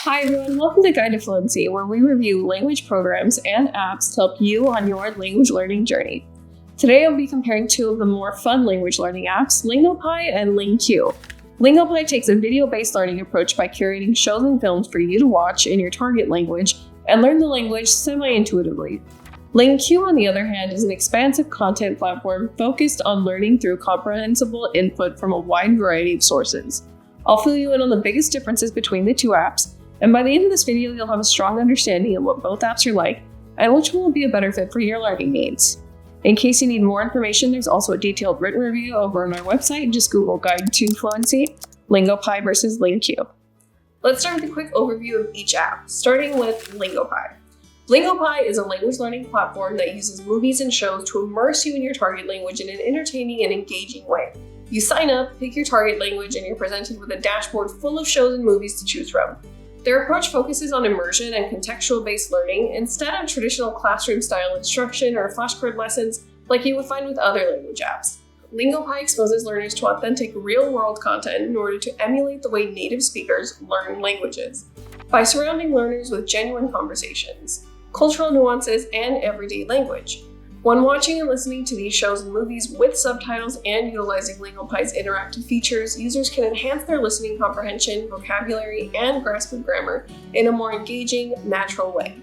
Hi everyone, welcome to Guide to Fluency, where we review language programs and apps to help you on your language learning journey. Today I'll be comparing two of the more fun language learning apps, LingoPie and LingQ. LingoPie takes a video-based learning approach by curating shows and films for you to watch in your target language and learn the language semi-intuitively. LingQ, on the other hand, is an expansive content platform focused on learning through comprehensible input from a wide variety of sources. I'll fill you in on the biggest differences between the two apps, and by the end of this video, you'll have a strong understanding of what both apps are like and which one will be a better fit for your learning needs. In case you need more information, there's also a detailed written review over on our website. Just Google Guide to Fluency, LingoPie versus LingQ. Let's start with a quick overview of each app, starting with LingoPie. LingoPie is a language learning platform that uses movies and shows to immerse you in your target language in an entertaining and engaging way. You sign up, pick your target language, and you're presented with a dashboard full of shows and movies to choose from. Their approach focuses on immersion and contextual-based learning instead of traditional classroom-style instruction or flashcard lessons like you would find with other language apps. LingoPie exposes learners to authentic, real-world content in order to emulate the way native speakers learn languages. By surrounding learners with genuine conversations, cultural nuances, and everyday language. When watching and listening to these shows and movies with subtitles and utilizing LingoPie's interactive features, users can enhance their listening comprehension, vocabulary, and grasp of grammar in a more engaging, natural way.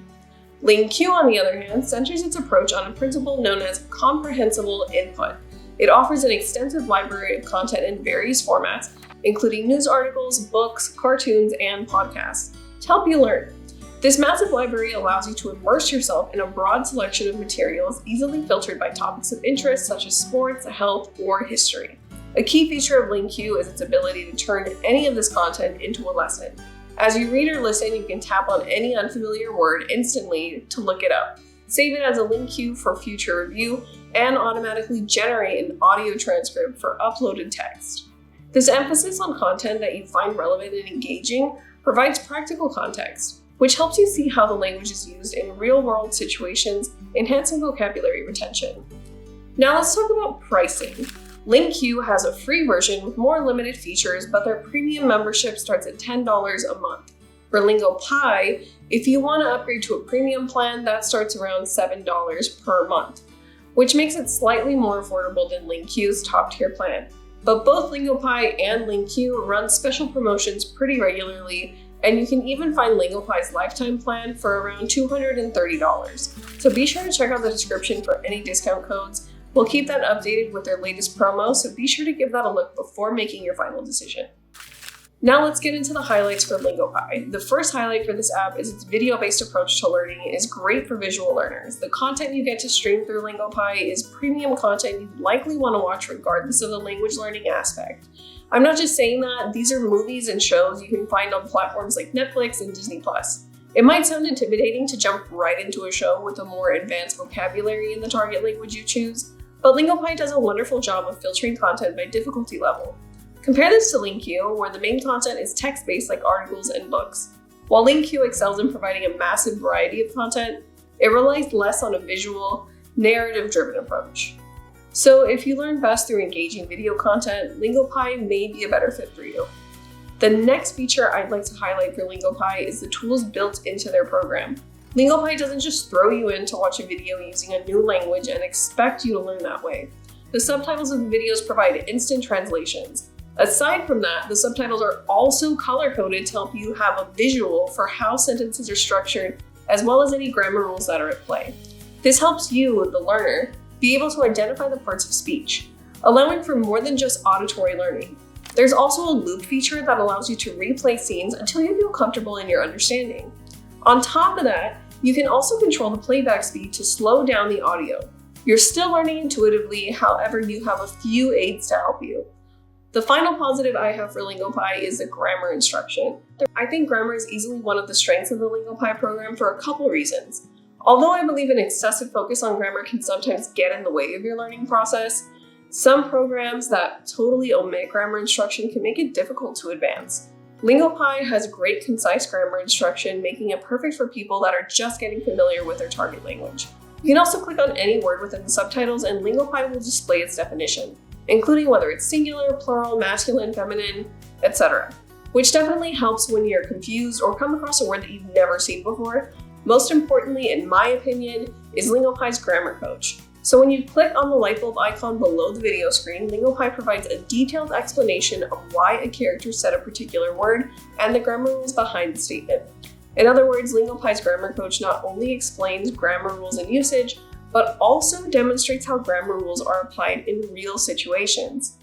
LingQ, on the other hand, centers its approach on a principle known as comprehensible input. It offers an extensive library of content in various formats, including news articles, books, cartoons, and podcasts, to help you learn. This massive library allows you to immerse yourself in a broad selection of materials easily filtered by topics of interest such as sports, health, or history. A key feature of LingQ is its ability to turn any of this content into a lesson. As you read or listen, you can tap on any unfamiliar word instantly to look it up, save it as a LingQ for future review, and automatically generate an audio transcript for uploaded text. This emphasis on content that you find relevant and engaging provides practical context, which helps you see how the language is used in real-world situations, enhancing vocabulary retention. Now let's talk about pricing. LingQ has a free version with more limited features, but their premium membership starts at $10 a month. For LingoPie, if you want to upgrade to a premium plan, that starts around $7 per month, which makes it slightly more affordable than LingQ's top-tier plan. But both LingoPie and LingQ run special promotions pretty regularly, and you can even find LingoPie's lifetime plan for around $230. So be sure to check out the description for any discount codes. We'll keep that updated with their latest promo, so be sure to give that a look before making your final decision. Now let's get into the highlights for LingoPie. The first highlight for this app is its video-based approach to learning is great for visual learners. The content you get to stream through LingoPie is premium content you'd likely want to watch regardless of the language learning aspect. I'm not just saying that, these are movies and shows you can find on platforms like Netflix and Disney+. It might sound intimidating to jump right into a show with a more advanced vocabulary in the target language you choose, but LingoPie does a wonderful job of filtering content by difficulty level. Compare this to LingQ, where the main content is text-based like articles and books. While LingQ excels in providing a massive variety of content, it relies less on a visual, narrative-driven approach. So if you learn best through engaging video content, LingoPie may be a better fit for you. The next feature I'd like to highlight for LingoPie is the tools built into their program. LingoPie doesn't just throw you in to watch a video using a new language and expect you to learn that way. The subtitles of the videos provide instant translations. Aside from that, the subtitles are also color-coded to help you have a visual for how sentences are structured, as well as any grammar rules that are at play. This helps you, the learner, be able to identify the parts of speech, allowing for more than just auditory learning. There's also a loop feature that allows you to replay scenes until you feel comfortable in your understanding. On top of that, you can also control the playback speed to slow down the audio. You're still learning intuitively, however, you have a few aids to help you. The final positive I have for LingoPie is the grammar instruction. I think grammar is easily one of the strengths of the LingoPie program for a couple reasons. Although I believe an excessive focus on grammar can sometimes get in the way of your learning process, some programs that totally omit grammar instruction can make it difficult to advance. LingoPie has great concise grammar instruction, making it perfect for people that are just getting familiar with their target language. You can also click on any word within the subtitles and LingoPie will display its definition, including whether it's singular, plural, masculine, feminine, etc. which definitely helps when you're confused or come across a word that you've never seen before. Most importantly, in my opinion, is LingoPie's Grammar Coach. So when you click on the light bulb icon below the video screen, LingoPie provides a detailed explanation of why a character said a particular word and the grammar rules behind the statement. In other words, LingoPie's Grammar Coach not only explains grammar rules and usage, but also demonstrates how grammar rules are applied in real situations.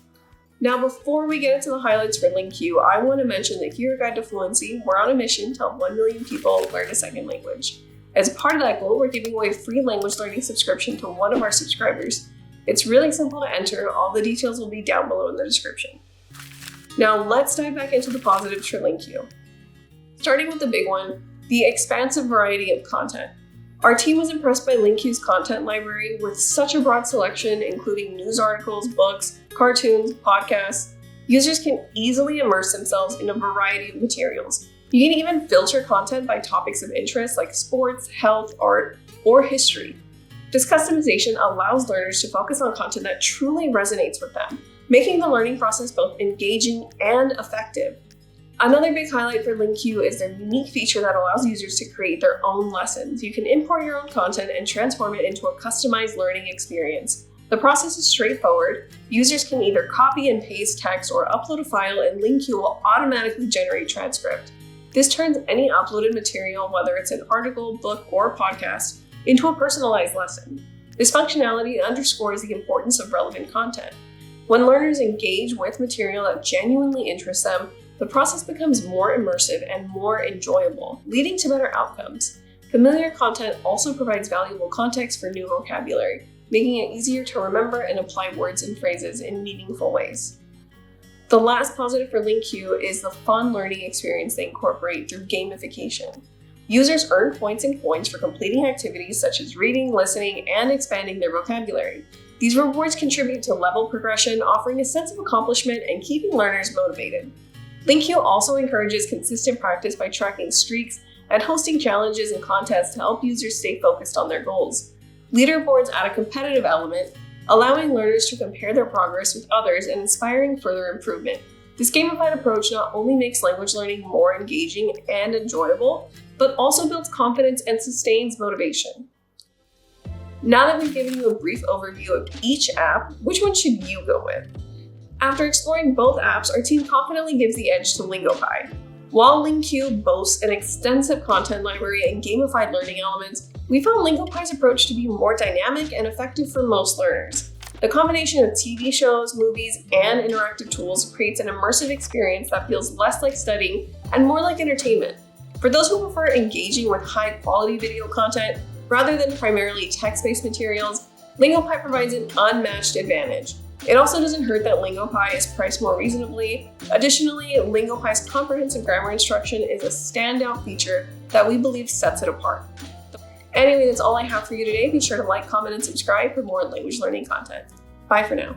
Now, before we get into the highlights for LingQ, I want to mention that here at Guide to Fluency, we're on a mission to help 1 million people learn a second language. As part of that goal, we're giving away a free language learning subscription to one of our subscribers. It's really simple to enter. All the details will be down below in the description. Now, let's dive back into the positives for LingQ. Starting with the big one, the expansive variety of content. Our team was impressed by LingQ's content library with such a broad selection, including news articles, books, cartoons, podcasts. Users can easily immerse themselves in a variety of materials. You can even filter content by topics of interest like sports, health, art, or history. This customization allows learners to focus on content that truly resonates with them, making the learning process both engaging and effective. Another big highlight for LingQ is their unique feature that allows users to create their own lessons. You can import your own content and transform it into a customized learning experience. The process is straightforward. Users can either copy and paste text or upload a file, and LingQ will automatically generate transcript. This turns any uploaded material, whether it's an article, book, or podcast, into a personalized lesson. This functionality underscores the importance of relevant content. When learners engage with material that genuinely interests them, the process becomes more immersive and more enjoyable, leading to better outcomes. Familiar content also provides valuable context for new vocabulary, making it easier to remember and apply words and phrases in meaningful ways. The last positive for LingQ is the fun learning experience they incorporate through gamification. Users earn points and coins for completing activities such as reading, listening, and expanding their vocabulary. These rewards contribute to level progression, offering a sense of accomplishment and keeping learners motivated. LingQ also encourages consistent practice by tracking streaks and hosting challenges and contests to help users stay focused on their goals. Leaderboards add a competitive element, allowing learners to compare their progress with others and inspiring further improvement. This gamified approach not only makes language learning more engaging and enjoyable, but also builds confidence and sustains motivation. Now that we've given you a brief overview of each app, which one should you go with? After exploring both apps, our team confidently gives the edge to LingoPie. While LingQ boasts an extensive content library and gamified learning elements, we found Lingopie's approach to be more dynamic and effective for most learners. The combination of TV shows, movies, and interactive tools creates an immersive experience that feels less like studying and more like entertainment. For those who prefer engaging with high-quality video content rather than primarily text-based materials, Lingopie provides an unmatched advantage. It also doesn't hurt that Lingopie is priced more reasonably. Additionally, Lingopie's comprehensive grammar instruction is a standout feature that we believe sets it apart. Anyway, that's all I have for you today. Be sure to like, comment, and subscribe for more language learning content. Bye for now.